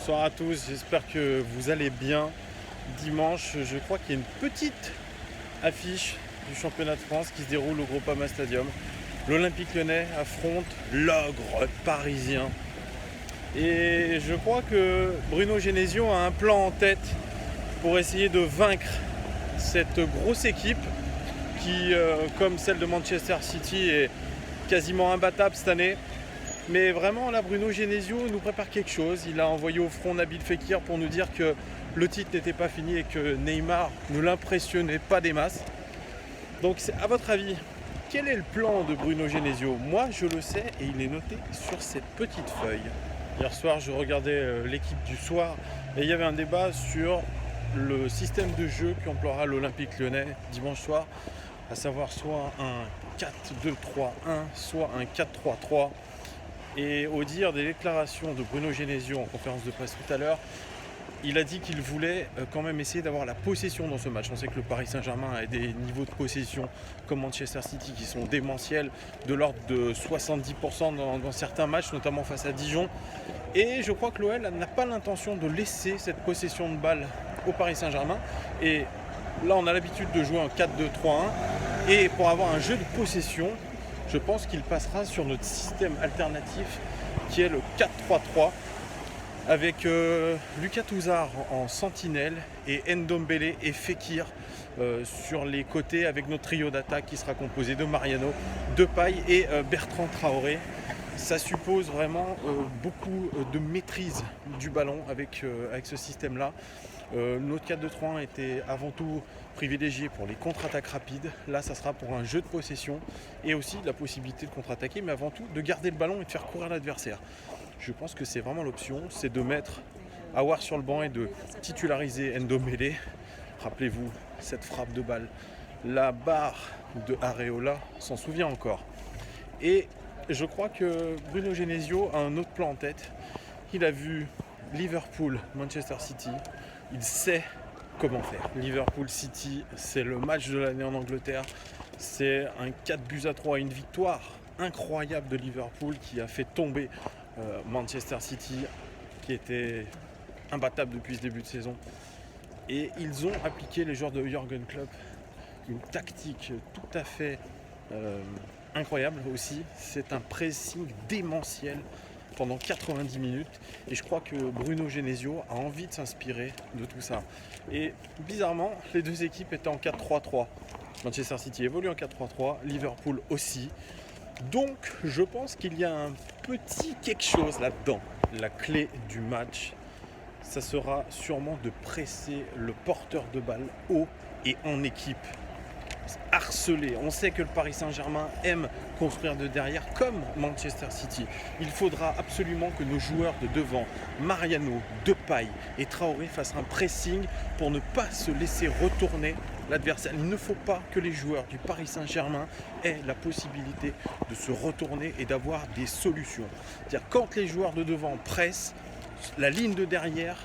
Bonsoir à tous, j'espère que vous allez bien. Dimanche, je crois qu'il y a une petite affiche du championnat de France qui se déroule au Groupama Stadium. L'Olympique Lyonnais affronte l'ogre parisien. Et je crois que Bruno Genesio a un plan en tête pour essayer de vaincre cette grosse équipe qui, comme celle de Manchester City, est quasiment imbattable cette année. Mais vraiment, là, Bruno Genesio nous prépare quelque chose. Il a envoyé au front Nabil Fekir pour nous dire que le titre n'était pas fini et que Neymar ne l'impressionnait pas des masses. Donc, à votre avis, quel est le plan de Bruno Genesio? Moi, je le sais et il est noté sur cette petite feuille. Hier soir, je regardais l'équipe du soir et il y avait un débat sur le système de jeu qu'emploiera l'Olympique Lyonnais dimanche soir, à savoir soit un 4-2-3-1, soit un 4-3-3. Et au dire des déclarations de Bruno Genesio en conférence de presse tout à l'heure, il a dit qu'il voulait quand même essayer d'avoir la possession dans ce match. On sait que le Paris Saint-Germain a des niveaux de possession comme Manchester City qui sont démentiels, de l'ordre de 70% dans certains matchs, notamment face à Dijon. Et je crois que l'OL n'a pas l'intention de laisser cette possession de balle au Paris Saint-Germain. Et là, on a l'habitude de jouer en 4-2-3-1. Et pour avoir un jeu de possession, je pense qu'il passera sur notre système alternatif qui est le 4-3-3 avec Lucas Touzard en sentinelle et Ndombele et Fekir sur les côtés avec notre trio d'attaque qui sera composé de Mariano, Depay et Bertrand Traoré. Ça suppose vraiment beaucoup de maîtrise du ballon avec ce système-là. Notre 4-2-3-1 était avant tout privilégié pour les contre-attaques rapides. Là, ça sera pour un jeu de possession et aussi la possibilité de contre-attaquer, mais avant tout de garder le ballon et de faire courir l'adversaire. Je pense que c'est vraiment l'option, c'est de mettre Aouar sur le banc et de titulariser Ndombele. Rappelez-vous, cette frappe de balle, la barre de Areola s'en souvient encore. Et je crois que Bruno Genesio a un autre plan en tête. Il a vu Liverpool, Manchester City. Il sait comment faire. Liverpool City, c'est le match de l'année en Angleterre. C'est un 4-3, une victoire incroyable de Liverpool qui a fait tomber Manchester City, qui était imbattable depuis ce début de saison. Et ils ont appliqué, les joueurs de Jürgen Klopp, une tactique tout à fait incroyable aussi. C'est un pressing démentiel pendant 90 minutes et je crois que Bruno Genesio a envie de s'inspirer de tout ça. Et bizarrement, les deux équipes étaient en 4-3-3. Manchester City évolue en 4-3-3, Liverpool aussi. Donc je pense qu'il y a un petit quelque chose là-dedans. La clé du match, ça sera sûrement de presser le porteur de balle haut et en équipe. Harcelé. On sait que le Paris Saint-Germain aime construire de derrière comme Manchester City. Il faudra absolument que nos joueurs de devant, Mariano, Depay et Traoré, fassent un pressing pour ne pas se laisser retourner l'adversaire. Il ne faut pas que les joueurs du Paris Saint-Germain aient la possibilité de se retourner et d'avoir des solutions. C'est-à-dire quand les joueurs de devant pressent, la ligne de derrière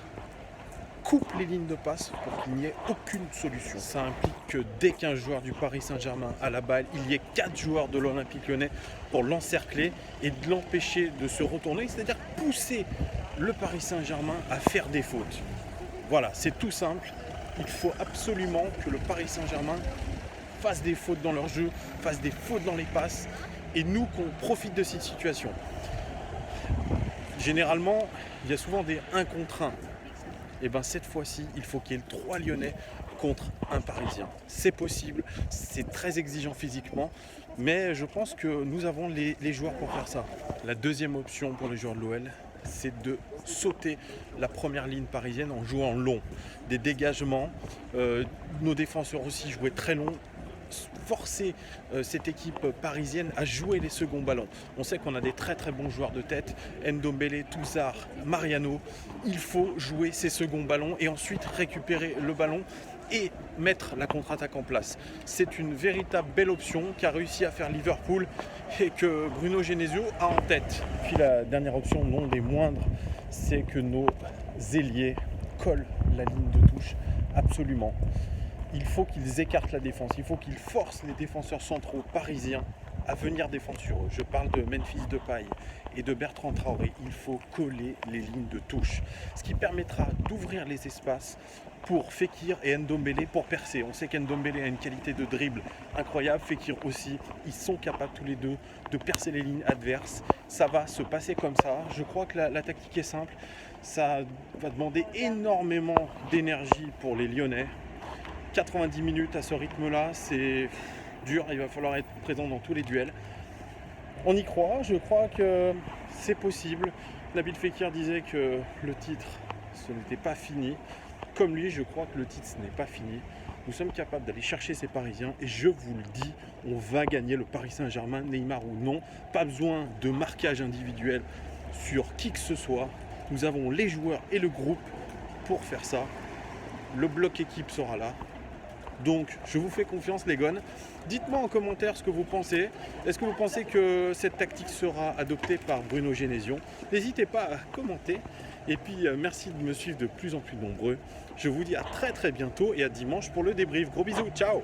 coupe les lignes de passe pour qu'il n'y ait aucune solution. Ça implique que dès qu'un joueur du Paris Saint-Germain a la balle, il y ait 4 joueurs de l'Olympique Lyonnais pour l'encercler et de l'empêcher de se retourner, c'est-à-dire pousser le Paris Saint-Germain à faire des fautes. Voilà, c'est tout simple. Il faut absolument que le Paris Saint-Germain fasse des fautes dans leur jeu, fasse des fautes dans les passes et nous qu'on profite de cette situation. Généralement, il y a souvent des 1 contre 1. Et bien cette fois-ci, il faut qu'il y ait 3 Lyonnais contre un Parisien. C'est possible, c'est très exigeant physiquement, mais je pense que nous avons les joueurs pour faire ça. La deuxième option pour les joueurs de l'OL, c'est de sauter la première ligne parisienne en jouant long. Des dégagements, nos défenseurs aussi jouaient très long. Forcer cette équipe parisienne à jouer les seconds ballons. On sait qu'on a des très très bons joueurs de tête, Ndombele, Touzard, Mariano. Il faut jouer ces seconds ballons et ensuite récupérer le ballon et mettre la contre-attaque en place. C'est une véritable belle option qu'a réussi à faire Liverpool et que Bruno Genesio a en tête. Puis la dernière option, non des moindres, c'est que nos ailiers collent la ligne de touche absolument. Il faut qu'ils écartent la défense, il faut qu'ils forcent les défenseurs centraux parisiens à venir défendre sur eux. Je parle de Memphis Depay et de Bertrand Traoré, il faut coller les lignes de touche. Ce qui permettra d'ouvrir les espaces pour Fekir et Ndombele pour percer. On sait qu'Ndombele a une qualité de dribble incroyable, Fekir aussi. Ils sont capables tous les deux de percer les lignes adverses. Ça va se passer comme ça. Je crois que la tactique est simple. Ça va demander énormément d'énergie pour les Lyonnais. 90 minutes à ce rythme-là, c'est dur. Il va falloir être présent dans tous les duels. On y croit, je crois que c'est possible. Nabil Fekir disait que le titre, ce n'était pas fini. Comme lui, je crois que le titre, ce n'est pas fini. Nous sommes capables d'aller chercher ces Parisiens et je vous le dis, on va gagner le Paris Saint-Germain, Neymar ou non. Pas besoin de marquage individuel sur qui que ce soit. Nous avons les joueurs et le groupe pour faire ça. Le bloc équipe sera là. Donc, je vous fais confiance, les gones. Dites-moi en commentaire ce que vous pensez. Est-ce que vous pensez que cette tactique sera adoptée par Bruno Genesio? N'hésitez pas à commenter. Et puis, merci de me suivre de plus en plus nombreux. Je vous dis à très très bientôt et à dimanche pour le débrief. Gros bisous, ciao!